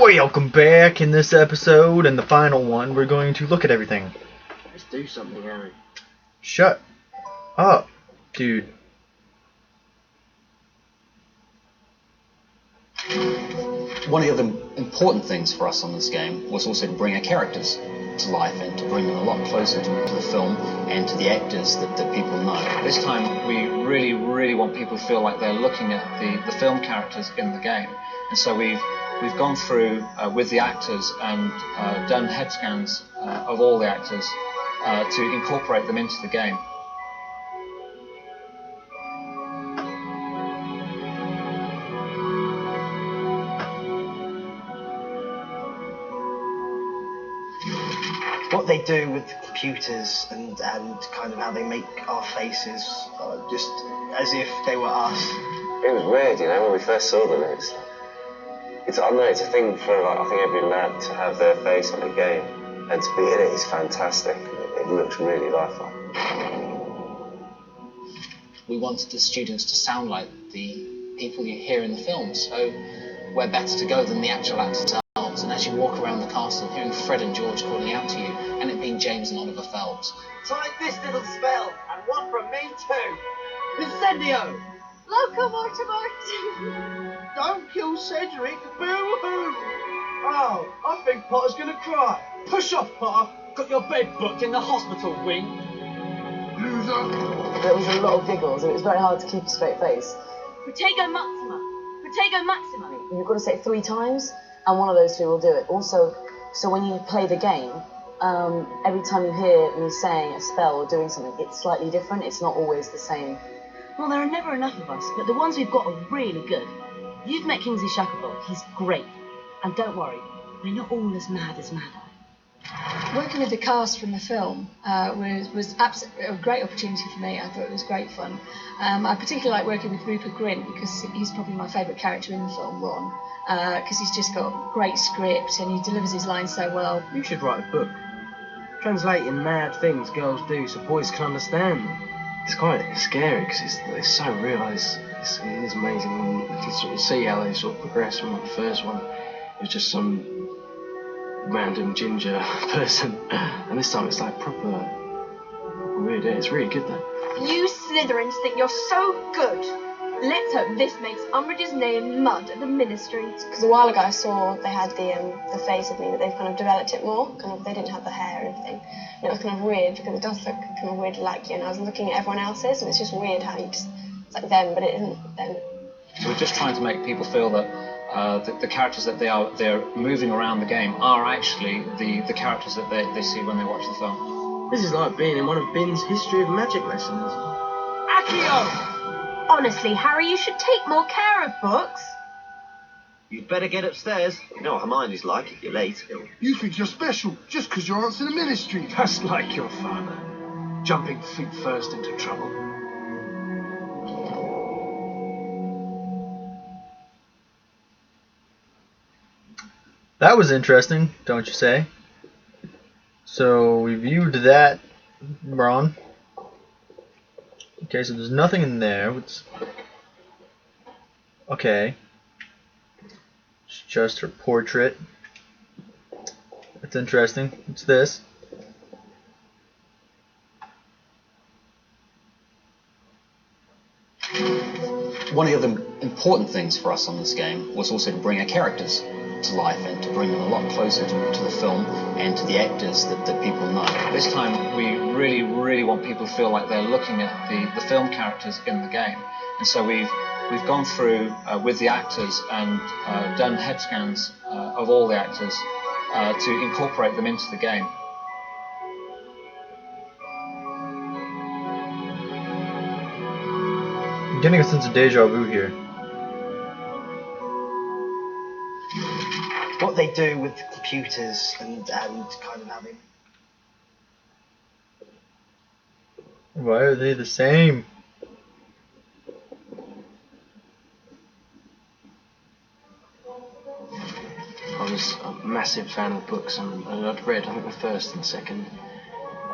Welcome back. In this episode and the final one, we're going to look at everything. Let's do something, Harry. Shut up, dude. One of the important things for us on this game was also to bring our characters to life and to bring them a lot closer to the film and to the actors that people know. This time we really want people to feel like they're looking at the film characters in the game. And so we've gone through with the actors and done head scans of all the actors to incorporate them into the game. What they do with the computers and kind of how they make our faces just as if they were us. It was weird, you know, when we first saw them. It's I don't know, it's a thing for like I think every lad to have their face on a game, and to be in it is fantastic. It looks really lifelike. We wanted the students to sound like the people you hear in the films, so where better to go than the actual actors themselves? And as you walk around the castle, hearing Fred and George calling out to you, and it being James and Oliver Phelps. Try this little spell, and one from me too. Incendio! Locomotive! Don't kill Cedric, boo-hoo! Oh, I think Potter's gonna cry. Push off, Potter. Got your bed booked in the hospital wing. Loser! There was a lot of giggles and it was very hard to keep a straight face. Protego Maxima! Protego Maxima! You've got to say it 3 times and one of those 2 will do it. Also, so when you play the game, every time you hear me saying a spell or doing something, it's slightly different. It's not always the same. Well, there are never enough of us, but the ones we've got are really good. You've met Kingsley Shacklebolt. He's great. And don't worry, we're not all as mad as Mad Eye. Working with the cast from the film was absolutely a great opportunity for me. I thought it was great fun. I particularly like working with Rupert Grint because he's probably my favourite character in the film, Ron, because he's just got great script and he delivers his lines so well. You should write a book. Translating mad things girls do so boys can understand them. It's quite scary because it's so real. It is amazing when you can sort of see how they sort of progress from the first one. It was just some random ginger person, and this time it's like proper weird. It's really good though. You Slytherins think you're so good. Let's hope this makes Umbridge's name mud at the Ministry. Because a while ago I saw they had the face of me, but they've kind of developed it more. Kind of, they didn't have the hair and everything. And it was kind of weird because it does look kind of weird like you. And I was looking at everyone else's, and it's just weird how you just it's like them, but it isn't them. So we're just trying to make people feel that the characters that they're moving around the game are actually the characters that they see when they watch the film. This is like being in one of Bin's History of Magic lessons. Accio! Honestly, Harry, you should take more care of books. You'd better get upstairs. You know what Hermione's like if you're late. You think you're special just because you're answering the Ministry. That's like your father, jumping feet first into trouble. That was interesting, don't you say? So we viewed that, Ron. Okay, so there's nothing in there. Okay. It's just her portrait. That's interesting. What's this? One of the important things for us on this game was also to bring our characters to life and to bring them a lot closer to the film and to the actors that people know. This time we really want people to feel like they're looking at the film characters in the game. And so we've gone through with the actors and done head scans of all the actors to incorporate them into the game. I'm getting a sense of deja vu here. What they do with the computers and kind of how they... Why are they the same? I was a massive fan of books, and I'd read I think the first and second,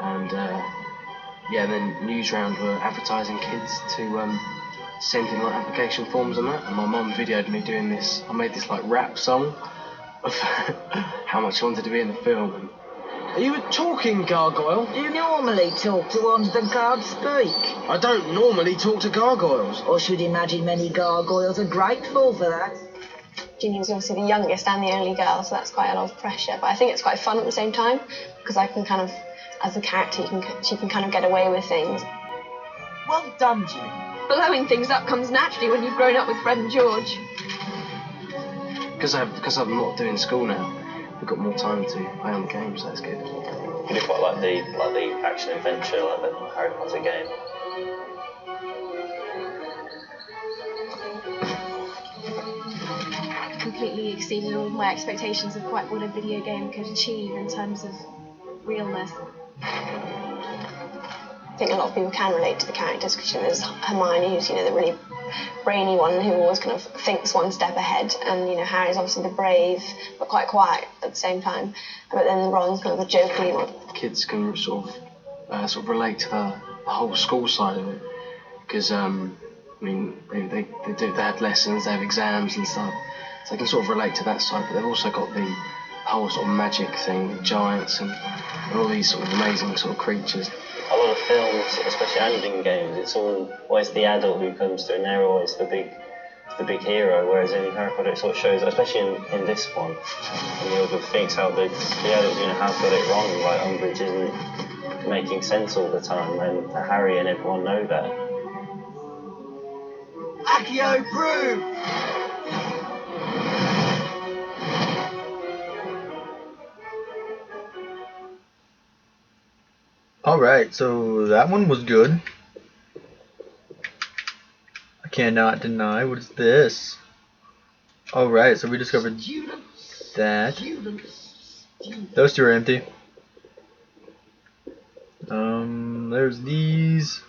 and then Newsround were advertising kids to send in like application forms and that, and my mum videoed me doing this. I made this like rap song of how much I wanted to be in the film. And Are you a talking gargoyle? Do you normally talk to ones that can't speak? I don't normally talk to gargoyles. Or should imagine many gargoyles are grateful for that. Ginny's obviously the youngest and the only girl, so that's quite a lot of pressure. But I think it's quite fun at the same time, because I can kind of, as a character, she can kind of get away with things. Well done, Ginny. Blowing things up comes naturally when you've grown up with Fred and George. because I'm not doing school now, we've got more time to play on the game, so that's good. I do quite like the action adventure, like the Harry Potter game. Completely exceeded all my expectations of what a video game could achieve in terms of realness. I think a lot of people can relate to the characters, because there's Hermione, who's the really brainy one who always kind of thinks one step ahead, and Harry's obviously the brave but quite quiet at the same time. But then Ron's kind of the jokery one. Kids can sort of relate to the whole school side of it, because they have lessons, they have exams and stuff, so they can sort of relate to that side. But they've also got the whole sort of magic thing, giants and all these sort of amazing sort of creatures. A lot of films, especially animated games, it's always the adult who comes through, and they're always the big hero. Whereas in Harry Potter, it sort of shows, especially in this one, in the Order of the Phoenix, how the adults have got it wrong. Like Umbridge isn't making sense all the time, and Harry and everyone know that. Accio Brew! Alright, so that one was good. I cannot deny. What is this? Alright, so we discovered that. Those two are empty. There's these.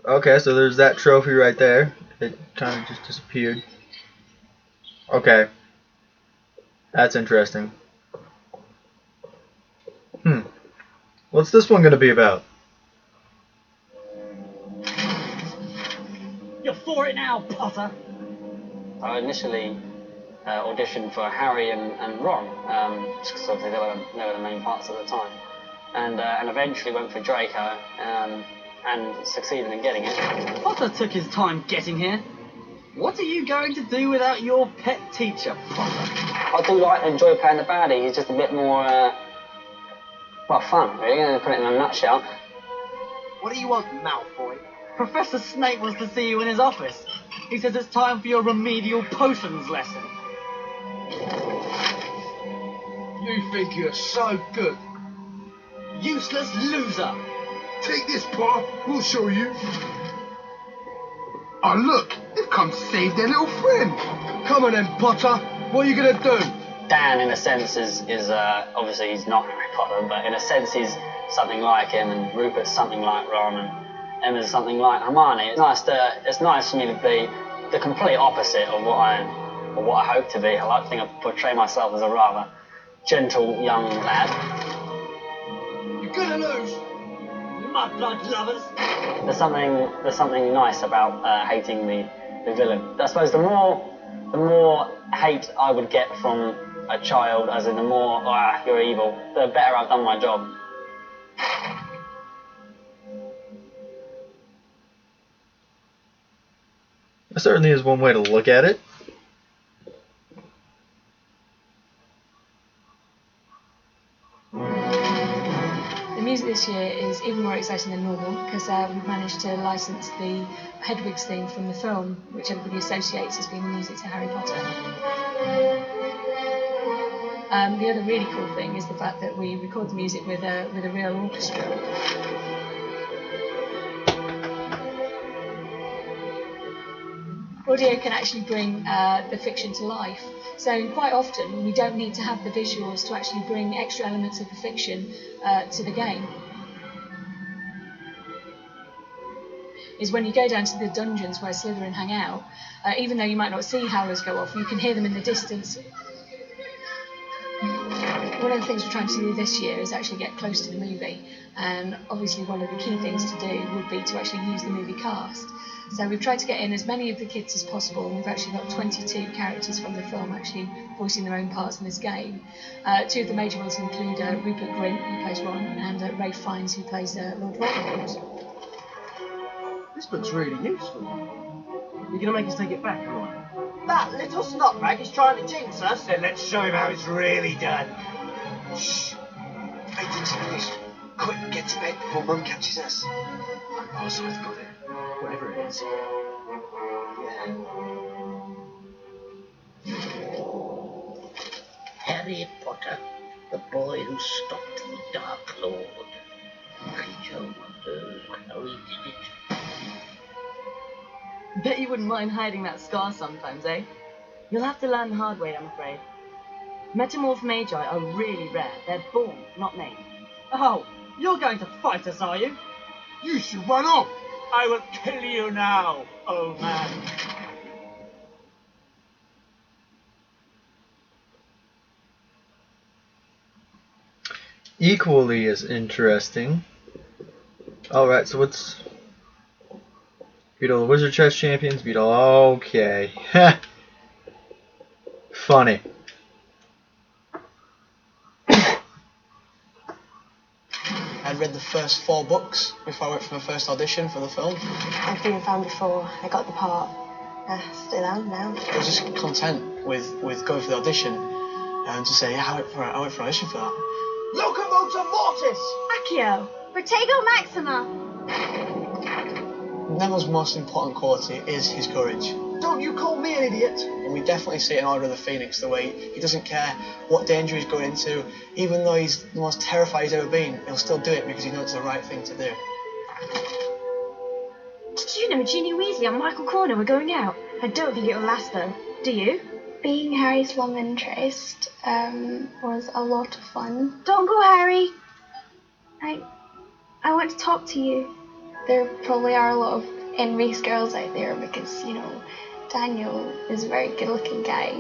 Okay, so there's that trophy right there. It kind of just disappeared. Okay. That's interesting. What's this one going to be about? You're for it now, Potter. I initially auditioned for Harry and Ron, just because obviously they were the main parts at the time, and eventually went for Draco, and succeeded in getting it. Potter took his time getting here. What are you going to do without your pet teacher, Potter? I do enjoy playing the baddie. He's just a bit more, fun, really, to put it in a nutshell. What do you want, Malfoy? Professor Snape wants to see you in his office. He says it's time for your remedial potions lesson. You think you're so good. Useless loser. Take this, Pa. We'll show you. Oh, look. They've come to save their little friend. Come on then, Potter. What are you going to do? Dan, in a sense, is obviously he's not Harry Potter, but in a sense he's something like him, and Rupert's something like Ron, and Emma's something like Hermione. It's nice for me to be the complete opposite of what I hope to be. I like to think I portray myself as a rather gentle young lad. You're gonna lose, mudblood lovers. There's something nice about hating the villain. I suppose the more hate I would get from a child, as in the more you're evil, the better I've done my job. That certainly is one way to look at it. The music this year is even more exciting than normal, because we've managed to license the Hedwig's theme from the film, which everybody associates as being the music to Harry Potter. The other really cool thing is the fact that we record the music with a real orchestra. Audio can actually bring the fiction to life. So quite often we don't need to have the visuals to actually bring extra elements of the fiction to the game. Is when you go down to the dungeons where Slytherin hang out, even though you might not see howlers go off, you can hear them in the distance. one of the things we're trying to do this year is actually get close to the movie, and obviously one of the key things to do would be to actually use the movie cast. So we've tried to get in as many of the kids as possible, and we've actually got 22 characters from the film actually voicing their own parts in this game. Two of the major ones include Rupert Grint, who plays Ron, and Ralph Fiennes, who plays Lord Voldemort. This book's really useful. You're gonna make us take it back, right? That little snot-rag is trying to jinx us. Then let's show him how it's really done. Shh. Nathan's finished. Quick, get to bed before Mum catches us. Oh, so I've got it. Whatever it is. Harry Potter, the boy who stopped the Dark Lord. Creature wonders how he did it. Bet you wouldn't mind hiding that scar sometimes, eh? You'll have to learn the hard way, I'm afraid. Metamorph Magi are really rare. They're born, not made. Oh, you're going to fight us, are you? You should run off. I will kill you now, old man. Equally as interesting. Alright, so what's... Beetle Wizard Chess Champions, Beetle, okay. Funny. I'd read the first 4 books before I went for my first audition for the film. I've been a fan before I got the part. Still am now. I was just content with going for the audition and to say, yeah, I went for an audition for that. Locomotor Mortis! Accio! Protego Maxima! Neville's most important quality is his courage. Don't you call me an idiot! And we definitely see it in Order of the Phoenix, the way he doesn't care what danger he's going into. Even though he's the most terrified he's ever been, he'll still do it because he knows it's the right thing to do. Did you know Ginny Weasley and Michael Corner were going out? I don't think it'll last though. Do you? Being Harry's love interest was a lot of fun. Don't go, Harry! I want to talk to you. There probably are a lot of envious girls out there because, you know, Daniel is a very good looking guy.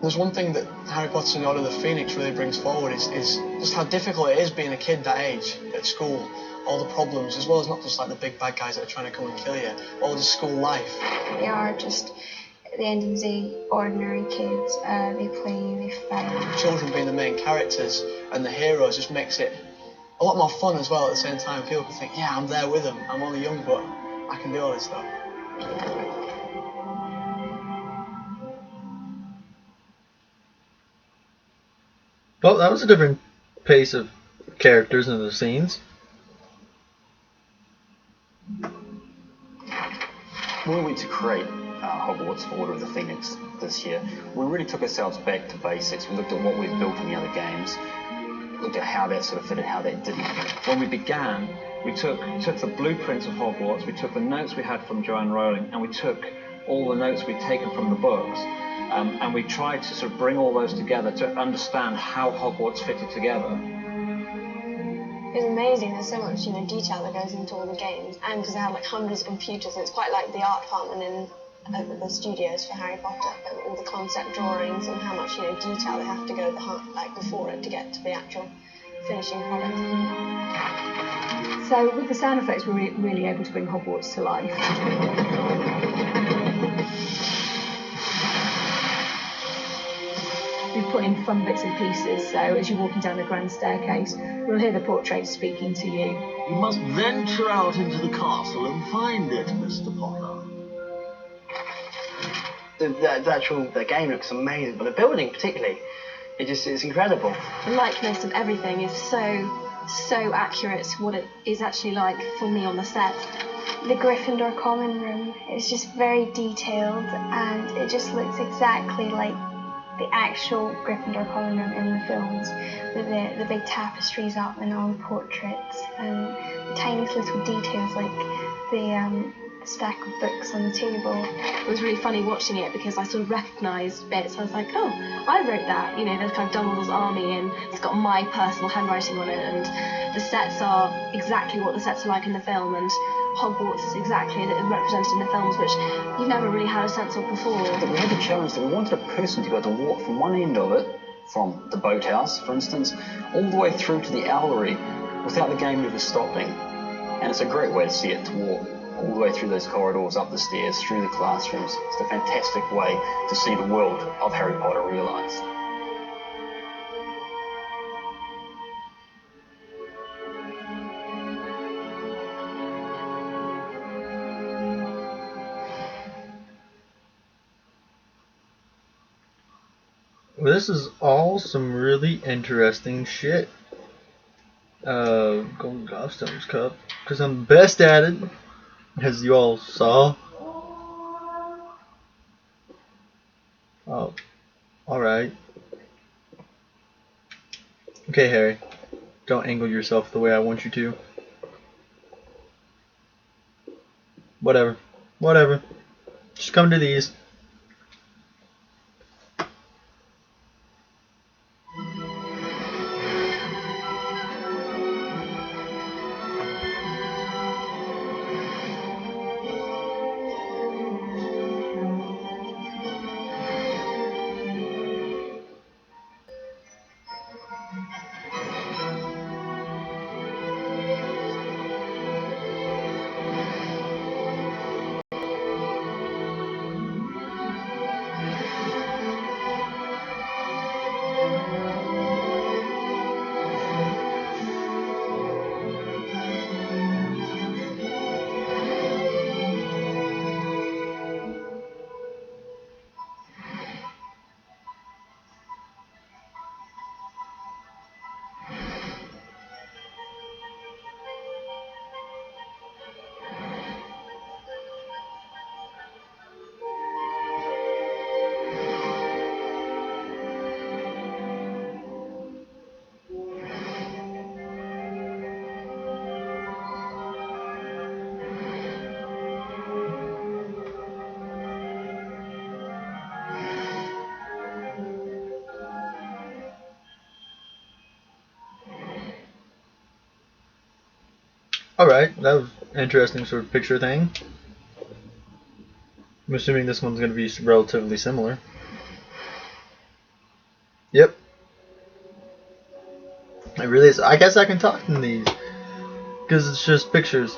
There's one thing that Harry Potter and the Order of the Phoenix really brings forward is just how difficult it is being a kid that age at school. All the problems, as well as not just like the big bad guys that are trying to come and kill you, all just school life. They are just, at the end of the day, ordinary kids. They play, they fight. Children being the main characters and the heroes just makes it a lot more fun as well at the same time. People can think, yeah, I'm there with them. I'm only young, but I can do all this stuff. Well, that was a different pace of characters and the scenes. When we went to create Hogwarts for Order of the Phoenix this year, we really took ourselves back to basics. We looked at what we've built in the other games, looked at how that sort of fitted, how that didn't. When we began, we took the blueprints of Hogwarts, we took the notes we had from Joanne Rowling, and we took all the notes we'd taken from the books, and we tried to sort of bring all those together to understand how Hogwarts fitted together. It's amazing. There's so much, detail that goes into all the games, and because they have like hundreds of computers, and it's quite like the art department in the studios for Harry Potter, and all the concept drawings and how much detail they have to go before it to get to the actual finishing product. So with the sound effects, we're really able to bring Hogwarts to life. We've put in fun bits and pieces, so as you're walking down the grand staircase, we'll hear the portrait speaking to you. You must venture out into the castle and find it, Mr. Potter. The game looks amazing, but the building particularly, it's incredible. The likeness of everything is so accurate to what it is actually like for me on the set. The Gryffindor common room is just very detailed, and it just looks exactly like the actual Gryffindor common room in the films, with the big tapestries up and all the portraits and the tiniest little details like the stack of books on the table. It was really funny watching it because I sort of recognised bits. I was like, oh, I wrote that. There's kind of Dumbledore's army and it's got my personal handwriting on it, and the sets are exactly what the sets are like in the film, and Hogwarts is exactly that is represented in the films, which you've never really had a sense of before. But we had the challenge that we wanted a person to be able to walk from one end of it, from the boathouse, for instance, all the way through to the owlery without the game ever stopping. And it's a great way to see it, to walk all the way through those corridors, up the stairs, through the classrooms. It's a fantastic way to see the world of Harry Potter realised. Well, this is all some really interesting shit. Golden Gobstones Cup, because I'm the best at it, as you all saw. Oh, alright. Okay, Harry, don't angle yourself the way I want you to. Whatever, whatever. Just come to these. Alright, that was an interesting sort of picture thing. I'm assuming this one's going to be relatively similar. Yep. It really is. I guess I can talk in these, because it's just pictures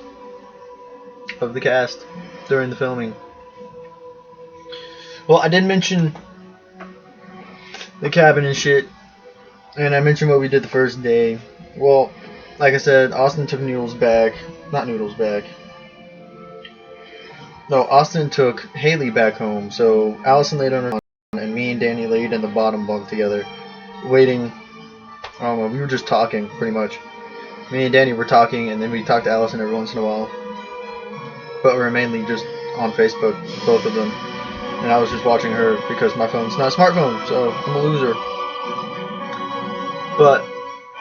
of the cast during the filming. Well, I did mention the cabin and shit, and I mentioned what we did the first day. Well, like I said, Austin took Noodles back. Not Noodles back. No, Austin took Haley back home. So Allison laid on her and me and Danny laid in the bottom bunk together, waiting. I don't know, we were just talking, pretty much. Me and Danny were talking, and then we talked to Allison every once in a while. But we were mainly just on Facebook, both of them. And I was just watching her because my phone's not a smartphone, so I'm a loser. But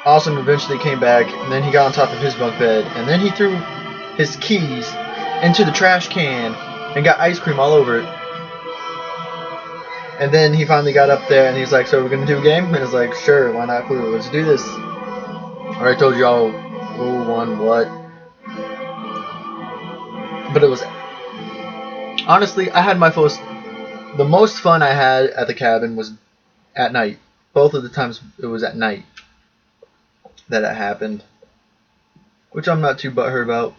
Austin eventually came back, and then he got on top of his bunk bed, and then he threw his keys into the trash can and got ice cream all over it. And then he finally got up there, and he's like, "So we're gonna do a game?" And I was like, "Sure, why not? Cool, let's do this." I already told y'all who won what, but it was honestly, I had the most fun I had at the cabin was at night. Both of the times it was at night that it happened, which I'm not too butthurt about.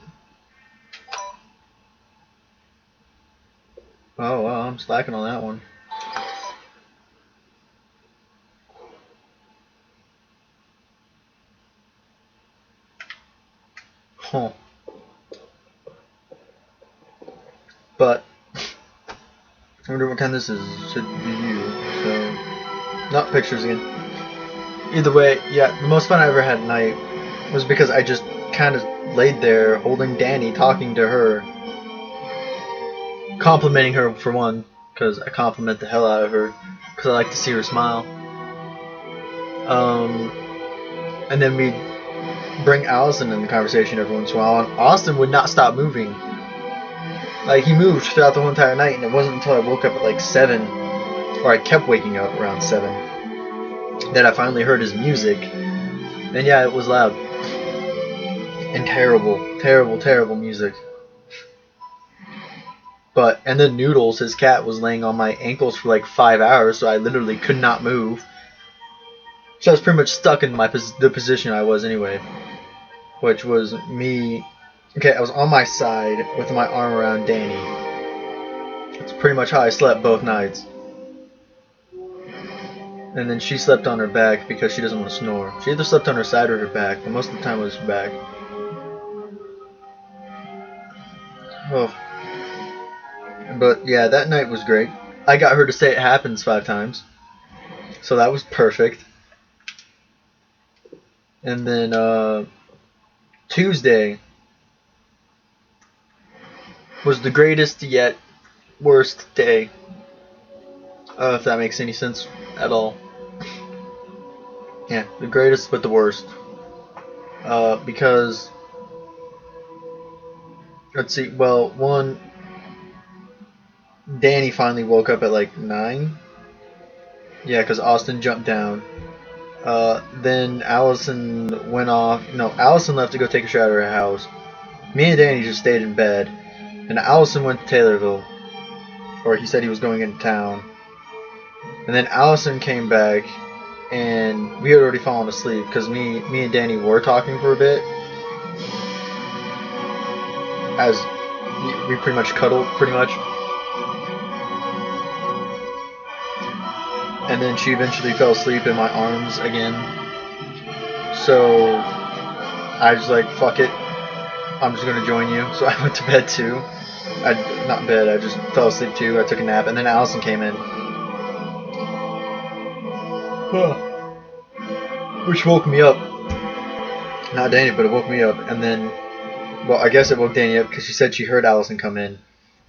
Oh wow, I'm slacking on that one. Huh. But I wonder what kind this is. It should be you. So not pictures again. Either way, yeah, the most fun I ever had at night was because I just kind of laid there holding Danny, talking to her, complimenting her for one, because I compliment the hell out of her, because I like to see her smile. And then we bring Allison in the conversation every once in a while, and Austin would not stop moving. Like, he moved throughout the whole entire night, and it wasn't until I woke up at like 7, or I kept waking up around 7, that I finally heard his music. And yeah, it was loud. And terrible, terrible, terrible music. And then Noodles, his cat, was laying on my ankles for like 5 hours, so I literally could not move. So I was pretty much stuck in the position I was anyway, which was me. Okay, I was on my side with my arm around Danny. That's pretty much how I slept both nights. And then she slept on her back because she doesn't want to snore. She either slept on her side or her back, but most of the time it was her back. Oh. But yeah, that night was great. I got her to say it happens 5 times. So that was perfect. And then Tuesday was the greatest yet worst day. If that makes any sense at all. Yeah, the greatest but the worst. Because, let's see, well, one, Danny finally woke up at like 9. Yeah, because Austin jumped down. Then Allison went off. No, Allison left to go take a shower at her house. Me and Danny just stayed in bed. And Allison went to Taylorville. Or he said he was going into town. And then Allison came back. And we had already fallen asleep. Because me and Danny were talking for a bit. As we pretty much cuddled, pretty much. And then she eventually fell asleep in my arms again. So I was like, fuck it, I'm just gonna join you. So I went to bed too. Not bed, I just fell asleep too. I took a nap, and then Allison came in. Which woke me up. Not Danny, but it woke me up. And then, well, I guess it woke Danny up because she said she heard Allison come in.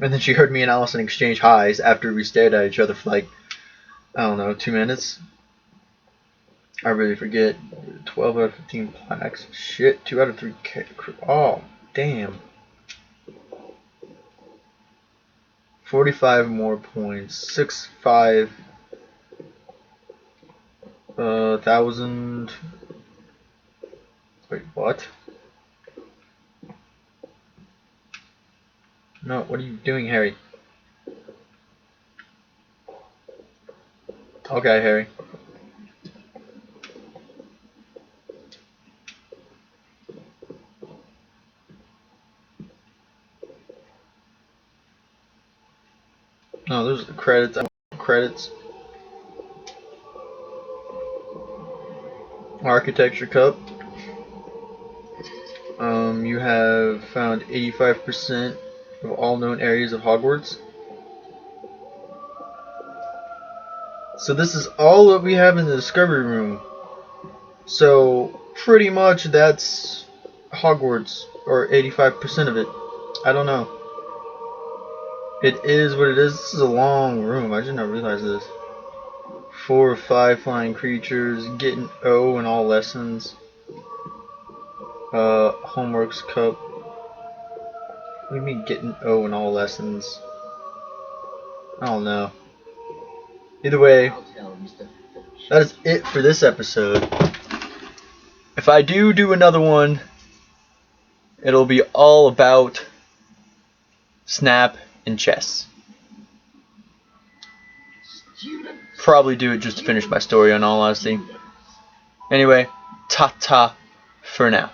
And then she heard me and Allison exchange highs after we stared at each other for like, I don't know, 2 minutes. I really forget. 12 out of 15 plaques. Shit, 2 out of 3. Oh, damn. 45 more points. 6,5. 1,000. Wait, what? No, what are you doing, Harry? Okay, Harry. No, those are the credits. I want credits. Architecture Cup. You have found 85% of all known areas of Hogwarts. So this is all that we have in the Discovery Room. So pretty much that's Hogwarts, or 85% of it. I don't know. It is what it is. This is a long room. I did not realize this. 4 or 5 flying creatures, getting O in all lessons. Homeworks Cup. What do you mean getting O in all lessons? I don't know. Either way, that is it for this episode. If I do another one, it'll be all about Snap and chess. Probably do it just to finish my story, in all honesty. Anyway, ta-ta for now.